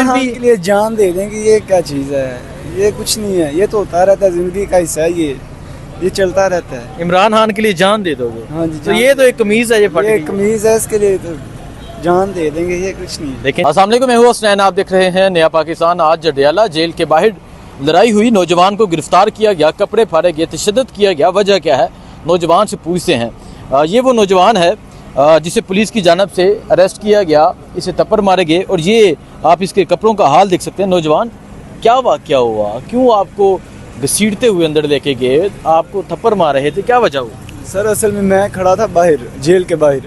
खान के लिए जान दे देंगे, ये क्या चीज़ है? ये कुछ नहीं है, ये तो होता रहता है, जिंदगी का हिस्सा है ये चलता रहता है। इमरान खान के लिए जान दे दोगे? हाँ जी, तो ये तो एक कमीज है, ये फट ये गई। कमीज है, इसके लिए तो जान दे देंगे, ये कुछ नहीं है। देखिए, अस्सलाम वालेकुम, मैं हूं हसनैन, आप देख रहे हैं नया पाकिस्तान। आज अडयाला जेल के बाहर लड़ाई हुई, नौजवान को गिरफ्तार किया गया, कपड़े फाड़े गए, तशद्दुद किया गया। वजह क्या है, नौजवान से पूछते हैं। ये वो नौजवान है जिसे पुलिस की जानब से अरेस्ट किया गया, इसे थप्पड़ मारे गए। और ये आप इसके कपड़ों का हाल देख सकते हैं। नौजवान, क्या वाक़या हुआ, क्यों आपको घसीटते हुए अंदर लेके गए, आपको थप्पड़ मार रहे थे, क्या वजह हुआ? सर असल में मैं खड़ा था बाहर, जेल के बाहर।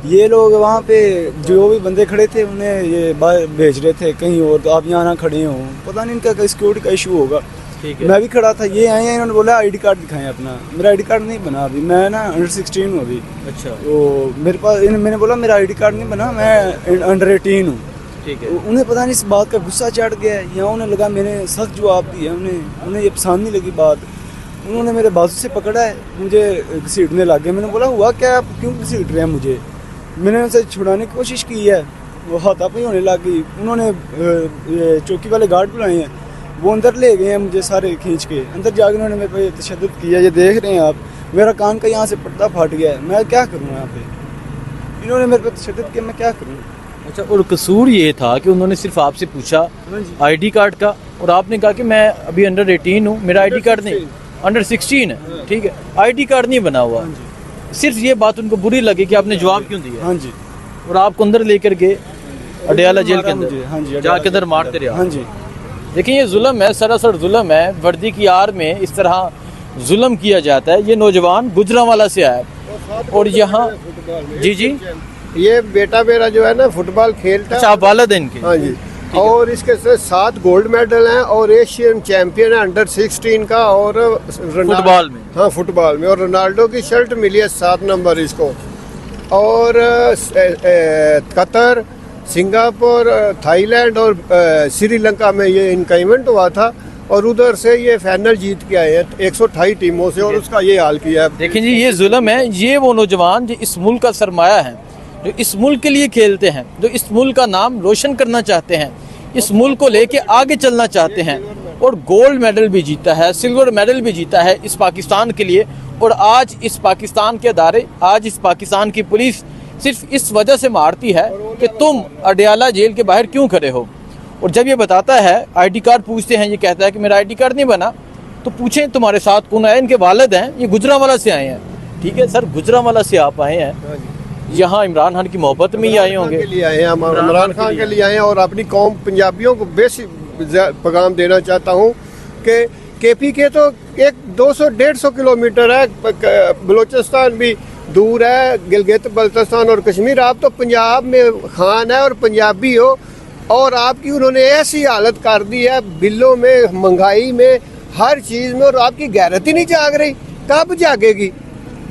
ये लोग वहाँ पे जो भी बंदे खड़े थे उन्हें ये बाहर भेज रहे थे कहीं और, तो आप यहाँ ना खड़े हो, पता नहीं इनका सिक्योरिटी का इशू होगा। ठीक है। मैं भी खड़ा था, ये आए हैं, इन्होंने बोला आईडी कार्ड दिखाएं अपना। मेरा आईडी कार्ड नहीं बना अभी, मैं ना अंडर 16 हूँ अभी। अच्छा, तो मेरे पास मैंने बोला मेरा आईडी कार्ड नहीं बना, मैं अंडर 18 हूँ। ठीक है। उन्हें पता नहीं इस बात का गुस्सा चढ़ गया है, या उन्हें लगा मैंने सख्त जवाब दिया, उन्हें ये पसंद नहीं लगी बात। उन्होंने मेरे बाजू से पकड़ा है, मुझे घसीटने लग गए। मैंने बोला हुआ क्या, आप क्यों घसीट रहे हैं मुझे? मैंने उनसे छुड़ाने की कोशिश की है, वो हाथापाई होने लग गई। उन्होंने ये चौकी वाले गार्ड बुलाए हैं, वो अंदर ले गए हैं मुझे सारे खींच के। अंदर जाकर उन्होंने मेरे पे तशद्दुद किया, ये देख रहे हैं आप, मेरा कान का यहाँ से पर्दा फट गया है। मैं क्या करूँ यहाँ पे? इन्होंने मेरे पे तशद्दुद किया, मैं क्या करूँ? अच्छा, और कसूर ये था कि उन्होंने सिर्फ आपसे पूछा आईडी कार्ड का, और आपने कहा कि मैं अभी अंडर 18 हूँ, मेरा आईडी कार्ड नहीं, अंडर 16 है। ठीक है, आईडी कार्ड नहीं बना हुआ। सिर्फ ये बात उनको बुरी लगी कि आपने जवाब क्यों दिया। हाँ जी, और आपको अंदर लेकर गए अडयाला जेल के अंदर, हाँ जी, जाके अंदर मारते रहे। हाँ जी। देखिए, ये जुल्म है, सरासर जुल्म है। वर्दी की आड़ में इस तरह जुल्म किया जाता है। ये नौजवान गुजरांवाला से आया और यहाँ जी ये बेटा मेरा जो है ना फुटबॉल खेलता अच्छा, है। आप वालिद हैं इनके? हाँ जी। और इसके साथ 7 गोल्ड मेडल हैं और एशियन चैंपियन है अंडर 16 का। और फुटबॉल में? हाँ, फुटबॉल में। और रोनाल्डो की शर्ट मिली है 7 नंबर इसको। और कतर, सिंगापुर, थाईलैंड और श्रीलंका में ये इनका इवेंट हुआ था, और उधर से ये फाइनल जीत के आए हैं 128 टीमों से, और उसका ये हाल किया है। देखिए जी, ये जुल्म है। ये वो नौजवान जो इस मुल्क का सरमाया है, जो इस मुल्क के लिए खेलते हैं, जो इस मुल्क का नाम रोशन करना चाहते हैं, इस मुल्क को लेके आगे चलना चाहते हैं, और गोल्ड मेडल भी जीता है, सिल्वर मेडल भी जीता है इस पाकिस्तान के लिए। और आज इस पाकिस्तान के अदारे, आज इस पाकिस्तान की पुलिस सिर्फ इस वजह से मारती है कि तुम अडयाला जेल के बाहर क्यों खड़े हो। और जब ये बताता है, आईडी कार्ड पूछते हैं, ये कहता है कि मेरा आईडी कार्ड नहीं बना, तो पूछें तुम्हारे साथ कौन आया? इनके वालिद हैं, ये गुजरांवाला से आए हैं। ठीक है सर, गुजरांवाला से आप आए हैं, यहाँ इमरान खान की मोहब्बत में ही आए होंगे? के लिए आए हैं, इमरान खान के लिए आए हैं। और अपनी कौम पंजाबियों को बेसिक पैगाम देना चाहता हूँ कि KPK तो 200-150 किलोमीटर है, बलूचिस्तान भी दूर है, गिलगित बल्तिस्तान और कश्मीर। आप तो पंजाब में खान है और पंजाबी हो, और आपकी उन्होंने ऐसी हालत कर दी है, बिलों में, महंगाई में, हर चीज़ में, और आपकी गैरत ही नहीं जाग रही। कब जागेगी?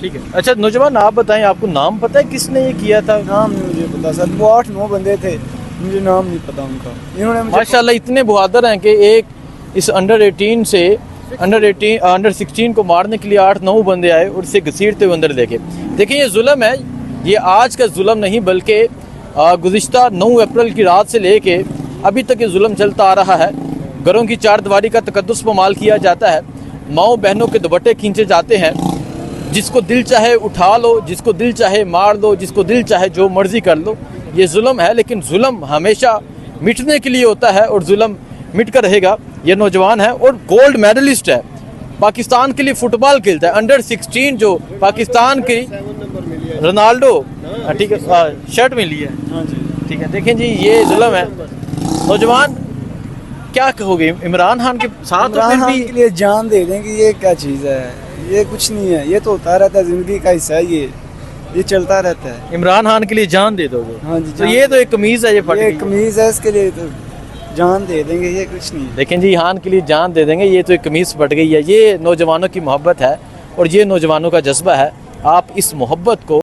ठीक है। अच्छा नौजवान, आप बताएं, आपको नाम पता है किसने ये किया था? नाम नहीं मुझे पता सर, वो 8-9 बंदे थे, मुझे नाम नहीं पता उनका। इन्होंने मुझे माशाल्लाह इतने बहादुर हैं कि एक इस अंडर 18 से अंडर 16 को मारने के लिए 8-9 बंदे आए और इसे घसीटते हुए अंदर लेके। देखिए, ये जुल्म है, ये आज का जुल्म नहीं, बल्कि गुज़िश्ता 9 अप्रैल की रात से लेके अभी तक ये जुल्म चलता आ रहा है। घरों की चारदीवारी का तकद्दुस पामाल किया जाता है, माओ बहनों के दुपट्टे खींचे जाते हैं, जिसको दिल चाहे उठा लो, जिसको दिल चाहे मार लो, जिसको दिल चाहे जो मर्जी कर लो। ये जुल्म है, लेकिन जुल्म हमेशा मिटने के लिए होता है, और जुल्म मिट कर रहेगा। ये नौजवान है और गोल्ड मेडलिस्ट है, पाकिस्तान के लिए फुटबॉल खेलता है, अंडर 16 जो पाकिस्तान की रोनाल्डो, ठीक है, शर्ट मिली है। हाँ जी। ठीक है, देखें जी, ये जुल्म है। नौजवान, क्या कहोगे, इमरान खान के साथ हो इमरान फिर खान भी? के लिए जान दे देंगे, ये क्या चीज़ है? ये कुछ नहीं है, ये तो होता रहता है, जिंदगी का हिस्सा है, ये चलता रहता है। इमरान खान के लिए जान दे दोगे? हाँ जी, तो ये तो एक कमीज है, ये फट ये गई। कमीज है, इसके लिए तो जान दे देंगे, ये कुछ नहीं है। देखें जी, खान के लिए जान दे देंगे, ये तो एक कमीज फट गई है। ये नौजवानों की मोहब्बत है और ये नौजवानों का जज्बा है। आप इस मोहब्बत को